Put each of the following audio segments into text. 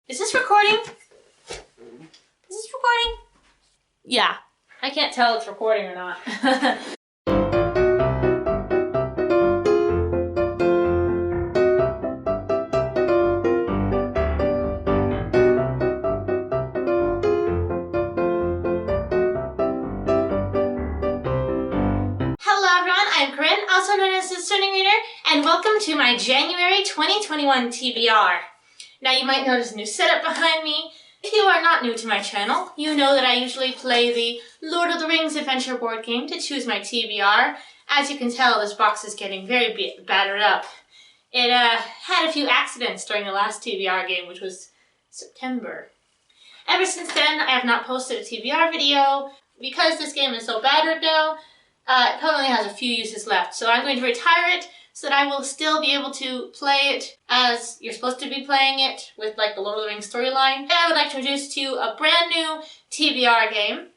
Is this recording? Is this recording? Yeah. I can't tell it's recording or not. Hello everyone, I'm Corinne, also known as Discerning Reader, and welcome to my January 2021 TBR. Now you might notice a new setup behind me. If you are not new to my channel, you know that I usually play the Lord of the Rings adventure board game to choose my TBR. As you can tell, this box is getting very battered up. It had a few accidents during the last TBR game, which was September. Ever since then, I have not posted a TBR video. Because this game is so battered now, it probably only has a few uses left. So I'm going to retire it so that I will still be able to play it as you're supposed to be playing it with like the Lord of the Rings storyline. And I would like to introduce to you a brand new TBR game.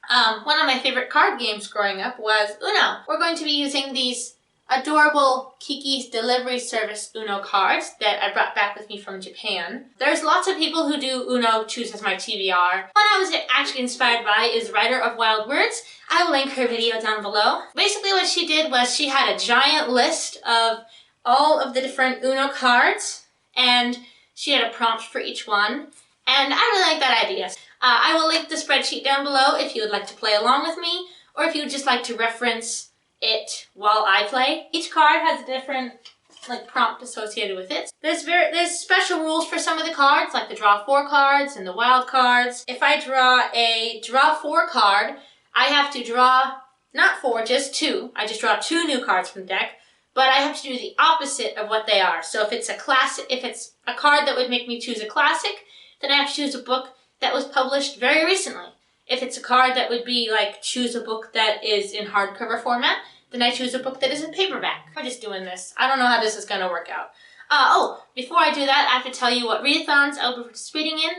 One of my favorite card games growing up was Uno. We're going to be using these adorable Kiki's Delivery Service Uno cards that I brought back with me from Japan. There's lots of people who do Uno choose as my TBR. One I was actually inspired by is Writer of Wild Words. I will link her video down below. Basically what she did was she had a giant list of all of the different Uno cards, and she had a prompt for each one, and I really like that idea. I will link the spreadsheet down below if you would like to play along with me, or if you would just like to reference it while I play. Each card has a different prompt associated with it. There's special rules for some of the cards, like the draw 4 cards and the wild cards. If I draw a draw 4 card, I have to draw not 4, just 2. I just draw 2 new cards from the deck, but I have to do the opposite of what they are. So if it's a card that would make me choose a classic, then I have to choose a book that was published very recently. If it's a card that would be like choose a book that is in hardcover format, then I choose a book that is in paperback. We're just doing this. I don't know how this is going to work out. Before I do that, I have to tell you what readathons I'll be participating in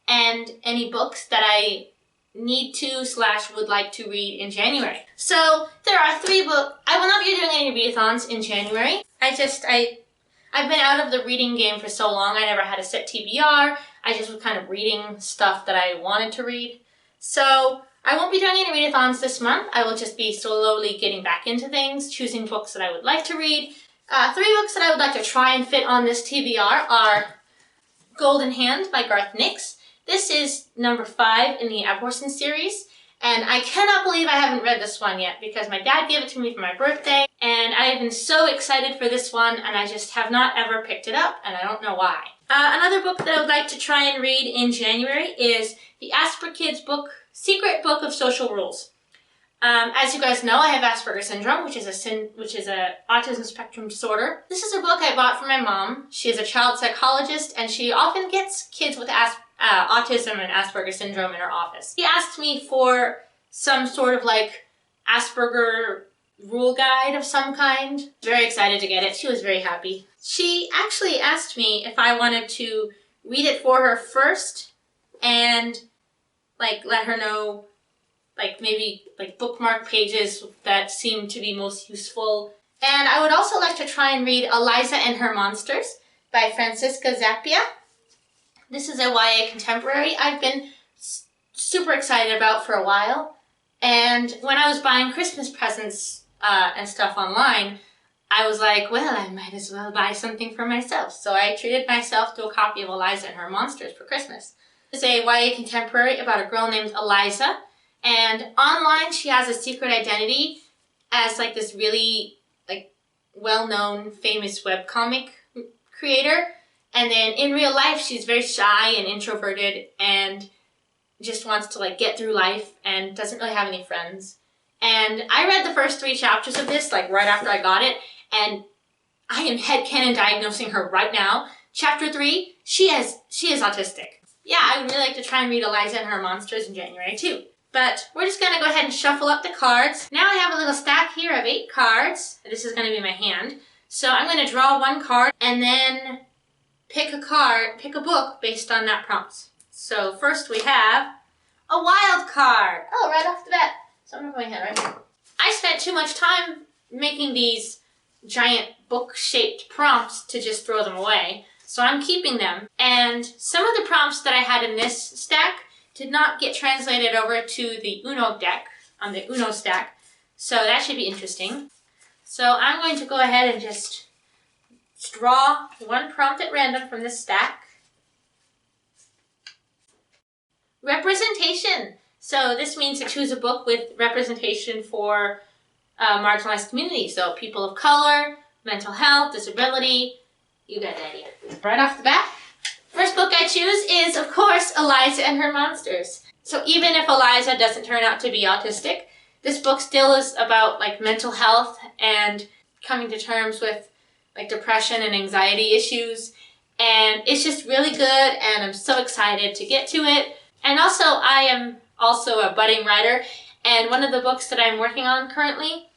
and any books that I need to / would like to read in January. So there are 3 books. I will not be doing any readathons in January. I've been out of the reading game for so long. I never had a set TBR. I just was kind of reading stuff that I wanted to read. So I won't be doing any readathons this month. I will just be slowly getting back into things, choosing books that I would like to read. 3 books that I would like to try and fit on this TBR are Golden Hand by Garth-Nix. This is number 5 in the Rogerson series, and I cannot believe I haven't read this one yet because my dad gave it to me for my birthday, and I have been so excited for this one, and I just have not ever picked it up, and I don't know why. Another book that I would like to try and read in January is the Asper Kids book, Secret Book of Social Rules. As you guys know, I have Asperger's syndrome, which is a autism spectrum disorder. This is a book I bought for my mom. She is a child psychologist, and she often gets kids with autism and Asperger's syndrome in her office. She asked me for some sort of Asperger rule guide of some kind. Very excited to get it. She was very happy. She actually asked me if I wanted to read it for her first and let her know maybe bookmark pages that seem to be most useful. And I would also like to try and read Eliza and Her Monsters by Francisca Zappia. This is a YA contemporary I've been super excited about for a while. And when I was buying Christmas presents and stuff online, I was like, well, I might as well buy something for myself. So I treated myself to a copy of Eliza and Her Monsters for Christmas. It's a YA contemporary about a girl named Eliza. And online, she has a secret identity as this really well-known, famous webcomic creator. And then in real life, she's very shy and introverted and just wants to get through life and doesn't really have any friends. And I read the first 3 chapters of this right after I got it, and I am headcanon diagnosing her right now. Chapter 3, she is autistic. Yeah, I would really like to try and read Eliza and Her Monsters in January too. But we're just going to go ahead and shuffle up the cards. Now I have a little stack here of 8 cards. This is going to be my hand. So I'm going to draw 1 card and then pick a book based on that prompt. So first we have a wild card. Oh, right off the bat. So I'm going to go ahead right here. I spent too much time making these giant book-shaped prompts to just throw them away. So I'm keeping them. And some of the prompts that I had in this stack did not get translated over to the Uno deck, on the Uno stack. So that should be interesting. So I'm going to go ahead and just draw one prompt at random from this stack. Representation. So this means to choose a book with representation for marginalized communities. So people of color, mental health, disability. You got the idea. Right off the bat, first book I choose is, of course, Eliza and Her Monsters. So even if Eliza doesn't turn out to be autistic, this book still is about like mental health and coming to terms with like depression and anxiety issues. And it's just really good, and I'm so excited to get to it. And also, I am also a budding writer, and one of the books that I'm working on currently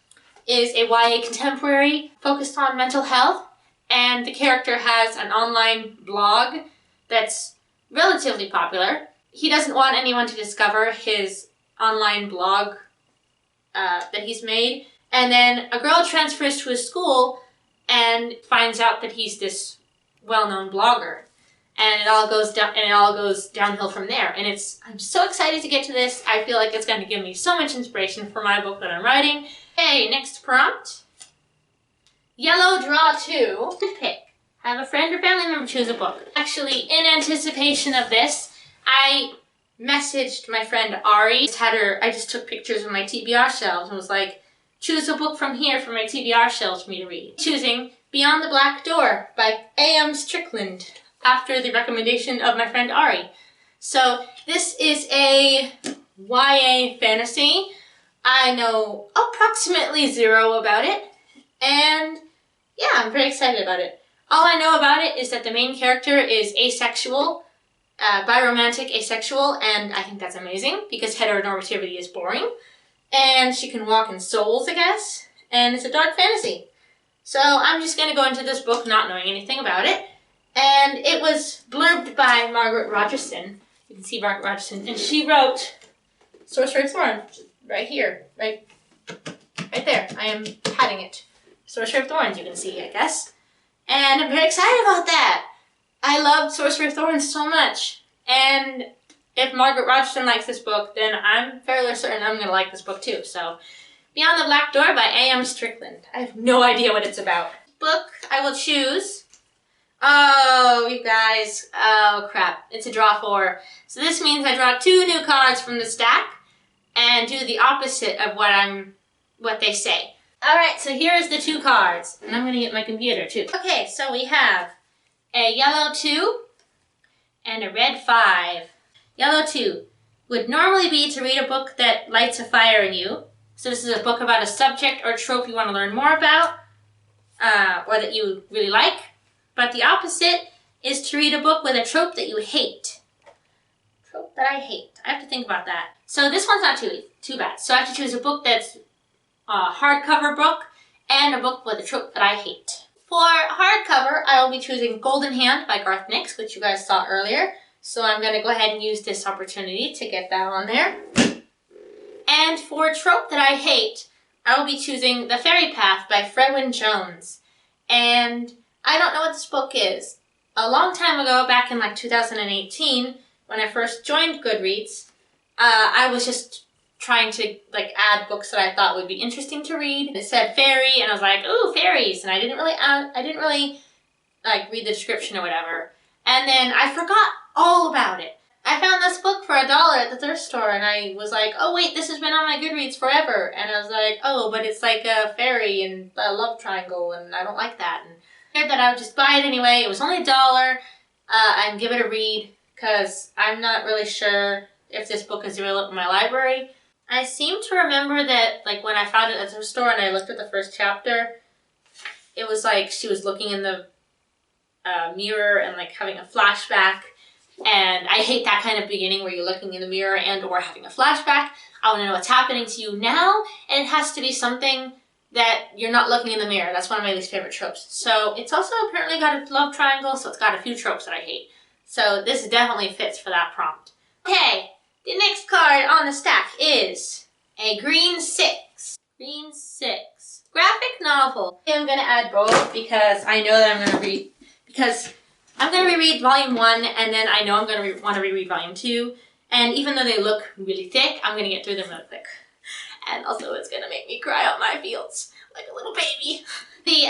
is a YA contemporary focused on mental health. And the character has an online blog that's relatively popular. He doesn't want anyone to discover his online blog that he's made. And then a girl transfers to his school and finds out that he's this well-known blogger. And it all goes downhill from there. And I'm so excited to get to this. I feel like it's going to give me so much inspiration for my book that I'm writing. Okay, next prompt. Yellow, draw 2. Pick. Have a friend or family member choose a book. Actually, in anticipation of this, I messaged my friend Ari. I just took pictures of my TBR shelves and was like, choose a book from here for my TBR shelves for me to read. Choosing Beyond the Black Door by A.M. Strickland, after the recommendation of my friend Ari. So this is a YA fantasy. I know approximately 0 about it, and yeah, I'm very excited about it. All I know about it is that the main character is asexual, biromantic asexual, and I think that's amazing because heteronormativity is boring. And she can walk in souls, I guess, and it's a dark fantasy. So I'm just going to go into this book not knowing anything about it. And it was blurbed by Margaret Rogerson. You can see Margaret Rogerson. And she wrote Sorcery of Thorns right here, right there. I am patting it. Sorcery of Thorns, you can see, I guess. And I'm very excited about that. I loved Sorcery of Thorns so much. And if Margaret Rogerson likes this book, then I'm fairly certain I'm going to like this book too. So, Beyond the Black Door by A.M. Strickland. I have no idea what it's about. Book I will choose. Oh, you guys. Oh, crap. It's a draw 4. So this means I draw 2 new cards from the stack and do the opposite of what they say. Alright, so here's the 2 cards. And I'm going to get my computer too. Okay, so we have a yellow 2 and a red 5. Yellow 2 would normally be to read a book that lights a fire in you. So this is a book about a subject or trope you want to learn more about, or that you really like. But the opposite is to read a book with a trope that you hate. Trope that I hate. I have to think about that. So this one's not too bad. So I have to choose a book that's a hardcover book and a book with a trope that I hate. For hardcover, I will be choosing Golden Hand by Garth Nix, which you guys saw earlier. So I'm going to go ahead and use this opportunity to get that on there. And for trope that I hate, I will be choosing The Fairy Path by Fredwyn Jones. And I don't know what this book is. A long time ago, back in like 2018, when I first joined Goodreads, I was just trying to like add books that I thought would be interesting to read. It said fairy, and I was like, ooh, fairies, and I didn't really like read the description or whatever. And then I forgot all about it. I found this book for $1 at the thrift store, and I was like, oh wait, this has been on my Goodreads forever. And I was like, oh, but it's like a fairy and a love triangle, and I don't like that. And I figured that I would just buy it anyway. It was only $1, and give it a read, because I'm not really sure if this book is available in my library. I seem to remember that, like, when I found it at the thrift store and I looked at the first chapter, it was like she was looking in the mirror and, like, having a flashback. And I hate that kind of beginning where you're looking in the mirror and or having a flashback. I want to know what's happening to you now, and it has to be something that you're not looking in the mirror. That's one of my least favorite tropes. So it's also apparently got a love triangle, so it's got a few tropes that I hate. So this definitely fits for that prompt. Okay, the next card on the stack is a green 6. Green 6. Graphic novel. I'm going to add both because I know that I'm going to read, because I'm going to reread Volume 1, and then I know I'm going to want to reread Volume 2. And even though they look really thick, I'm going to get through them real quick. And also it's going to make me cry out my feels like a little baby.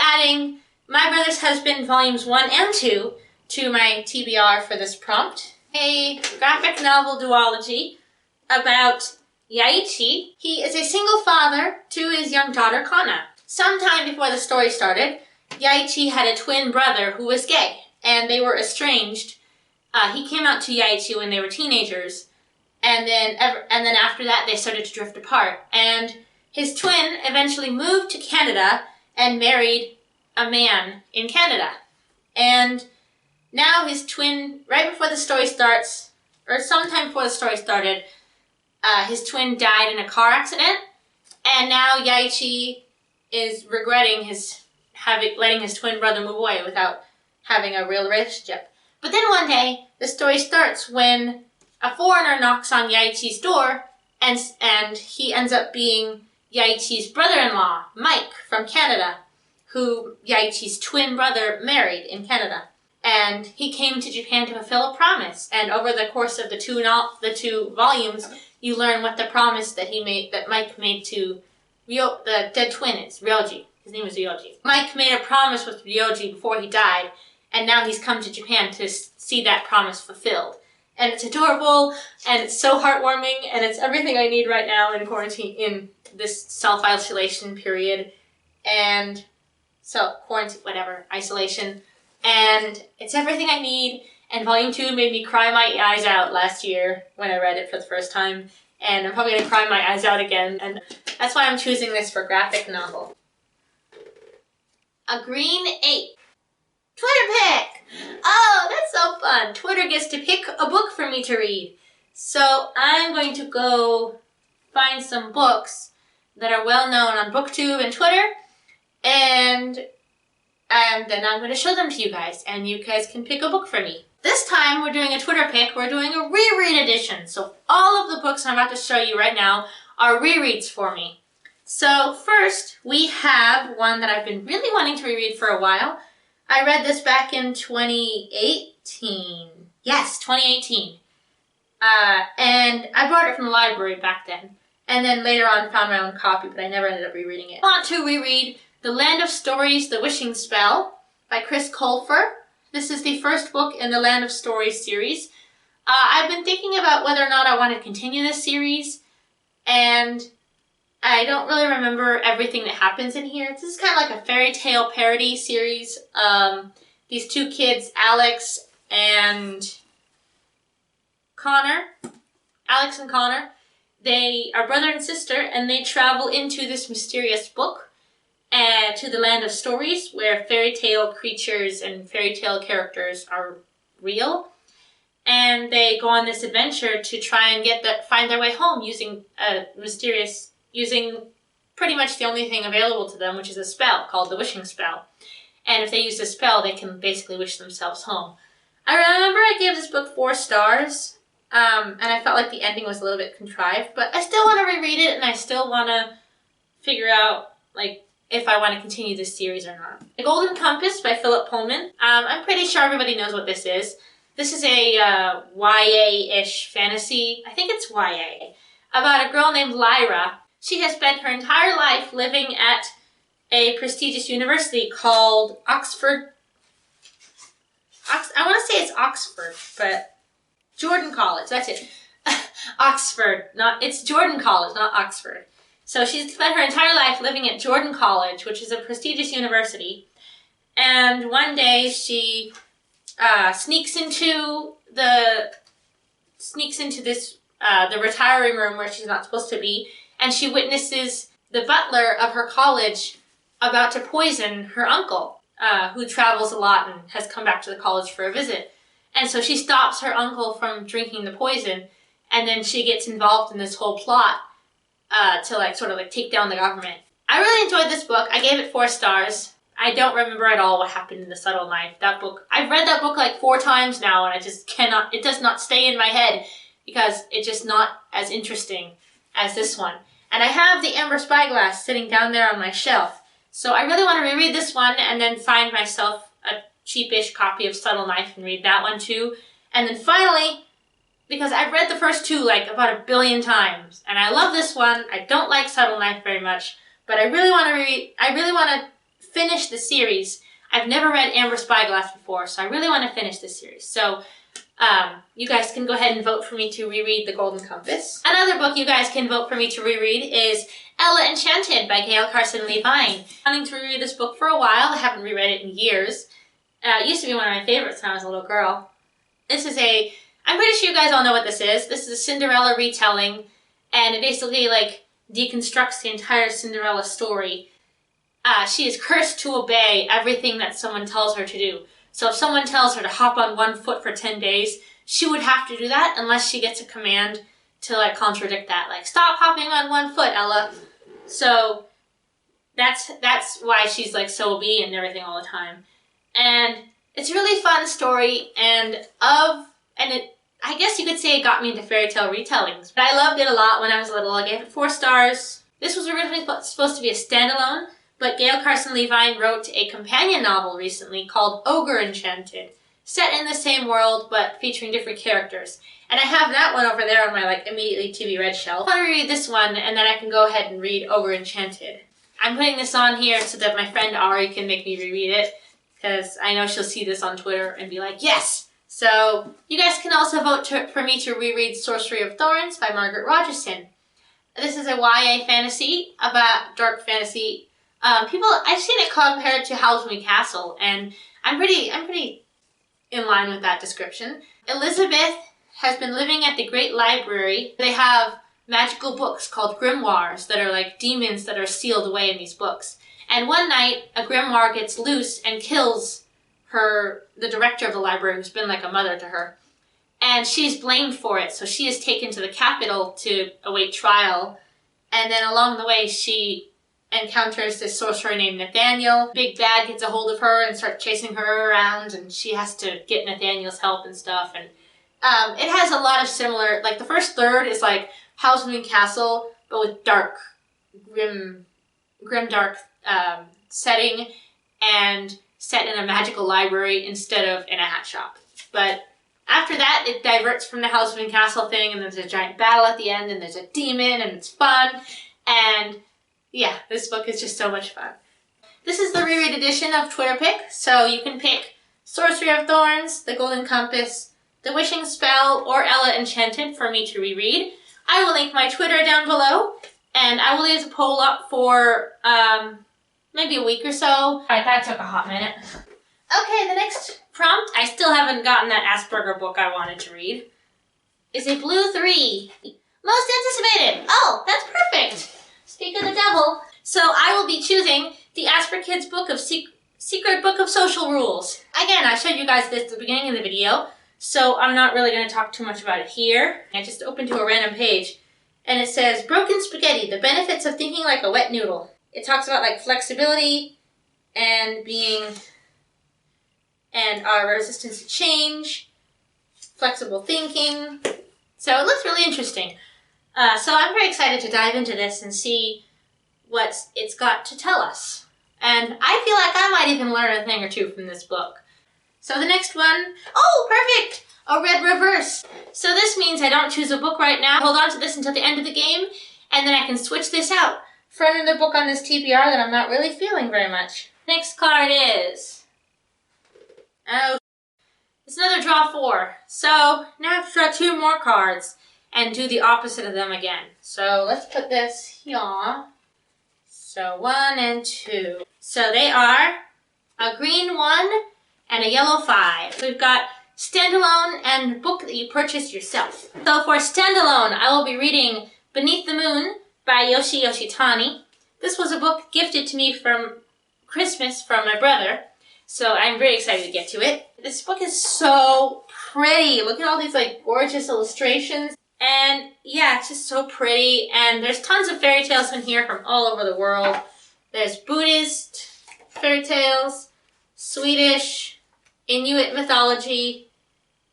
Adding My Brother's Husband Volumes 1 and 2 to my TBR for this prompt. A graphic novel duology about Yaichi. He is a single father to his young daughter Kana. Sometime before the story started, Yaichi had a twin brother who was gay, and they were estranged. He came out to Yaichi when they were teenagers, and then after that they started to drift apart. And his twin eventually moved to Canada and married a man in Canada. And now his twin, right before the story starts, or sometime before the story started, his twin died in a car accident, and now Yaichi is regretting letting his twin brother move away without having a real relationship. But then one day, the story starts when a foreigner knocks on Yaichi's door, and he ends up being Yaichi's brother-in-law, Mike, from Canada, who Yaichi's twin brother married in Canada. And he came to Japan to fulfill a promise. And over the course of the two volumes, you learn what the promise that Mike made to the dead twin is, Ryoji. His name is Ryoji. Mike made a promise with Ryoji before he died, and now he's come to Japan to see that promise fulfilled. And it's adorable, and it's so heartwarming, and it's everything I need right now in quarantine, in this self-isolation period. And isolation. And it's everything I need. And Volume 2 made me cry my eyes out last year when I read it for the first time. And I'm probably going to cry my eyes out again. And that's why I'm choosing this for graphic novel. A Green Ape. Twitter pick! Oh, that's so fun. Twitter gets to pick a book for me to read. So I'm going to go find some books that are well known on BookTube and Twitter. And then I'm going to show them to you guys. And you guys can pick a book for me. This time we're doing a Twitter pick. We're doing a reread edition. So all of the books I'm about to show you right now are rereads for me. So first we have one that I've been really wanting to reread for a while. I read this back in 2018. Yes, 2018. And I bought it from the library back then. And then later on found my own copy, but I never ended up rereading it. I want to reread The Land of Stories, The Wishing Spell by Colfer. This is the first book in the Land of Stories series. I've been thinking about whether or not I want to continue this series, and I don't really remember everything that happens in here. This is kind of like a fairy tale parody series. These two kids, Alex and Connor, they are brother and sister, and they travel into this mysterious book to the Land of Stories, where fairy tale creatures and fairy tale characters are real. And they go on this adventure to try and find their way home using pretty much the only thing available to them, which is a spell called the Wishing Spell. And if they use the spell, they can basically wish themselves home. I remember I gave this book 4 stars, and I felt like the ending was a little bit contrived, but I still want to reread it, and I still want to figure out, if I want to continue this series or not. The Golden Compass by Philip Pullman. I'm pretty sure everybody knows what this is. This is a YA-ish fantasy, I think it's YA, about a girl named Lyra. She has spent her entire life living at a prestigious university called Oxford. I want to say it's Oxford, but Jordan College, that's it. Oxford, it's Jordan College, not Oxford. So she's spent her entire life living at Jordan College, which is a prestigious university. And one day she sneaks into the retiring room where she's not supposed to be, and she witnesses the butler of her college about to poison her uncle, who travels a lot and has come back to the college for a visit. And so she stops her uncle from drinking the poison, and then she gets involved in this whole plot to take down the government. I really enjoyed this book. I gave it 4 stars. I don't remember at all what happened in The Subtle Knife. That book, I've read that book 4 times now, and I just cannot, it does not stay in my head because it's just not as interesting as this one. And I have the Amber Spyglass sitting down there on my shelf. So I really want to reread this one and then find myself a cheapish copy of Subtle Knife and read that one too. And then finally, because I've read the first two like about 1 billion times, and I love this one. I don't like Subtle Knife very much, but I really want to finish the series. I've never read Amber Spyglass before, so I really want to finish this series. So you guys can go ahead and vote for me to reread The Golden Compass. Another book you guys can vote for me to reread is Enchanted by Carson Levine. I'm wanting to reread this book for a while. I haven't reread it in years. It used to be one of my favorites when I was a little girl. This is I'm pretty sure you guys all know what this is. This is a Cinderella retelling, and it basically like deconstructs the entire Cinderella story. She is cursed to obey everything that someone tells her to do. So if someone tells her to hop on one foot for 10 days, she would have to do that unless she gets a command to like contradict that. Like, stop hopping on one foot, Ella. So that's why she's like so obedient and everything all the time. And it's a really fun story, I guess you could say it got me into fairy tale retellings. But I loved it a lot when I was little. I gave it 4 stars. This was originally supposed to be a standalone, but Carson Levine wrote a companion novel recently called Enchanted, set in the same world but featuring different characters. And I have that one over there on my like immediately to be read shelf. I want to read this one, and then I can go ahead and read Enchanted. I'm putting this on here so that my friend Ari can make me reread it, because I know she'll see this on Twitter and be like, yes! So you guys can also vote for me to reread Sorcery of Thorns by Margaret Rogerson. This is a YA fantasy about dark fantasy. I've seen it compared to Household Castle, and I'm pretty in line with that description. Elizabeth has been living at the Great Library. They have magical books called grimoires that are like demons that are sealed away in these books. And one night, a grimoire gets loose and kills the director of the library, who's been like a mother to her. And she's blamed for it, so she is taken to the capital to await trial. And then along the way, she encounters this sorcerer named Nathaniel. Big Bad gets a hold of her and starts chasing her around, and she has to get Nathaniel's help and stuff. And it has a lot of similar, like the first third is like House of Castle, but with dark, grim dark setting, and set in a magical library instead of in a hat shop. But after that, it diverts from the House of Castle thing, and there's a giant battle at the end, and there's a demon, and it's fun. And yeah, this book is just so much fun. This is the reread edition of Twitter Pick, so you can pick Sorcery of Thorns, The Golden Compass, The Wishing Spell, or Enchanted for me to reread. I will link my Twitter down below, and I will leave the poll up for maybe a week or so. Alright, that took a hot minute. Okay, the next prompt, I still haven't gotten that Asperger book I wanted to read, is a Blue 3. Most anticipated! Oh, that's perfect! Speak of the devil. So I will be choosing the Asper Kids book of Secret Book of Social Rules. Again, I showed you guys this at the beginning of the video, so I'm not really going to talk too much about it here. I just opened to a random page, and it says, Broken Spaghetti, the benefits of thinking like a wet noodle. It talks about like flexibility and our resistance to change, flexible thinking. So it looks really interesting. So I'm very excited to dive into this and see what it's got to tell us. And I feel like I might even learn a thing or two from this book. So the next one, oh, perfect! A red reverse. So this means I don't choose a book right now. Hold on to this until the end of the game, and then I can switch this out for another book on this TBR that I'm not really feeling very much. Next card is... oh, it's another draw 4. So now I have to draw 2 more cards and do the opposite of them again. So let's put this here. So 1 and 2. So they are a green 1 and a yellow 5. We've got standalone and book that you purchase yourself. So for standalone, I will be reading Beneath the Moon by Yoshitani. This was a book gifted to me from Christmas from my brother, so I'm very excited to get to it. This book is so pretty. Look at all these like gorgeous illustrations. And yeah, it's just so pretty. And there's tons of fairy tales in here from all over the world. There's Buddhist fairy tales, Swedish, Inuit mythology,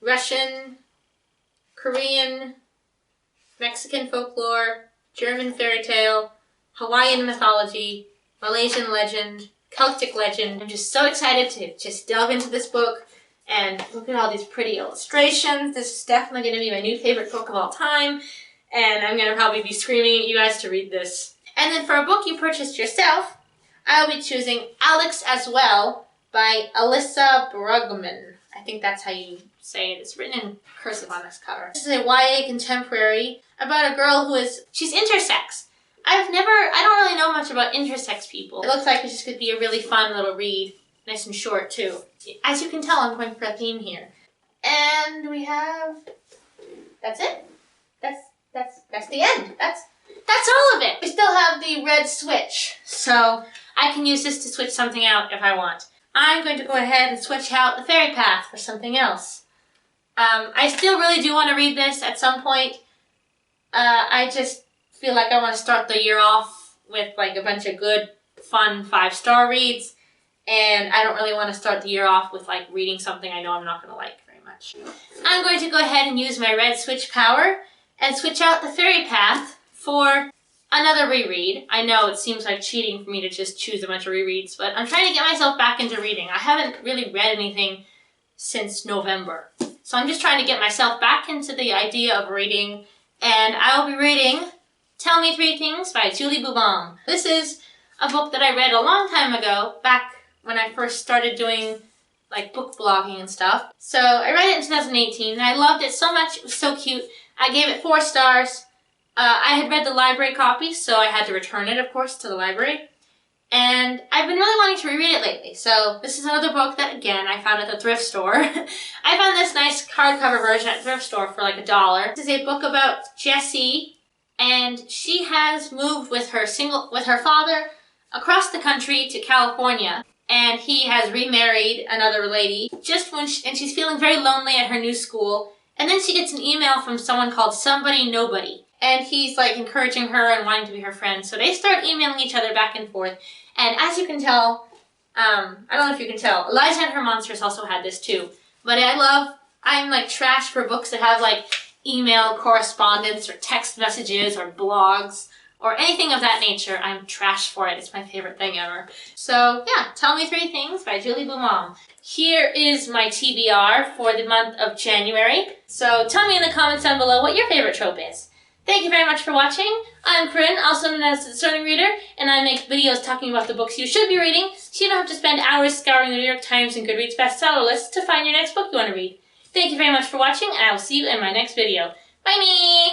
Russian, Korean, Mexican folklore, German fairy tale, Hawaiian mythology, Malaysian legend, Celtic legend. I'm just so excited to just delve into this book and look at all these pretty illustrations. This is definitely going to be my new favorite book of all time, and I'm going to probably be screaming at you guys to read this. And then for a book you purchased yourself, I'll be choosing Alex as Well by Alyssa Brugman. I think that's how you say it. It's written in cursive on this cover. This is a YA contemporary about a girl she's intersex. I don't really know much about intersex people. It looks like it's just going to be a really fun little read. Nice and short, too. As you can tell, I'm going for a theme here. And we have... That's it. That's the end. That's all of it. We still have the red switch, so I can use this to switch something out if I want. I'm going to go ahead and switch out the fairy path for something else. I still really do want to read this at some point. I just feel like I want to start the year off with like a bunch of good, fun 5-star reads, and I don't really want to start the year off with like reading something I know I'm not going to like very much. I'm going to go ahead and use my red switch power and switch out the fairy path for another reread. I know it seems like cheating for me to just choose a bunch of rereads, but I'm trying to get myself back into reading. I haven't really read anything since November, so I'm just trying to get myself back into the idea of reading, and I'll be reading Tell Me 3 Things by Julie Boubon. This is a book that I read a long time ago, back when I first started doing like book blogging and stuff. So I read it in 2018 and I loved it so much. It was so cute. I gave it 4 stars. I had read the library copy, so I had to return it, of course, to the library. And I've been really wanting to reread it lately. So this is another book that, again, I found at the thrift store. I found this nice hardcover version at the thrift store for like $1. This is a book about Jessie, and she has moved with her father across the country to California. And he has remarried another lady and she's feeling very lonely at her new school. And then she gets an email from someone called Somebody Nobody. And he's like encouraging her and wanting to be her friend. So they start emailing each other back and forth. And as you can tell, I don't know if you can tell, Eliza and Her Monsters also had this too. But I'm like trash for books that have like email correspondence or text messages or blogs or anything of that nature. I'm trash for it. It's my favorite thing ever. So yeah, Tell Me 3 Things by Julie Boubon. Here is my TBR for the month of January. So tell me in the comments down below what your favorite trope is. Thank you very much for watching. I'm Corinne, also known as the Discerning Reader, and I make videos talking about the books you should be reading, so you don't have to spend hours scouring the New York Times and Goodreads bestseller lists to find your next book you want to read. Thank you very much for watching, and I will see you in my next video. Bye-me!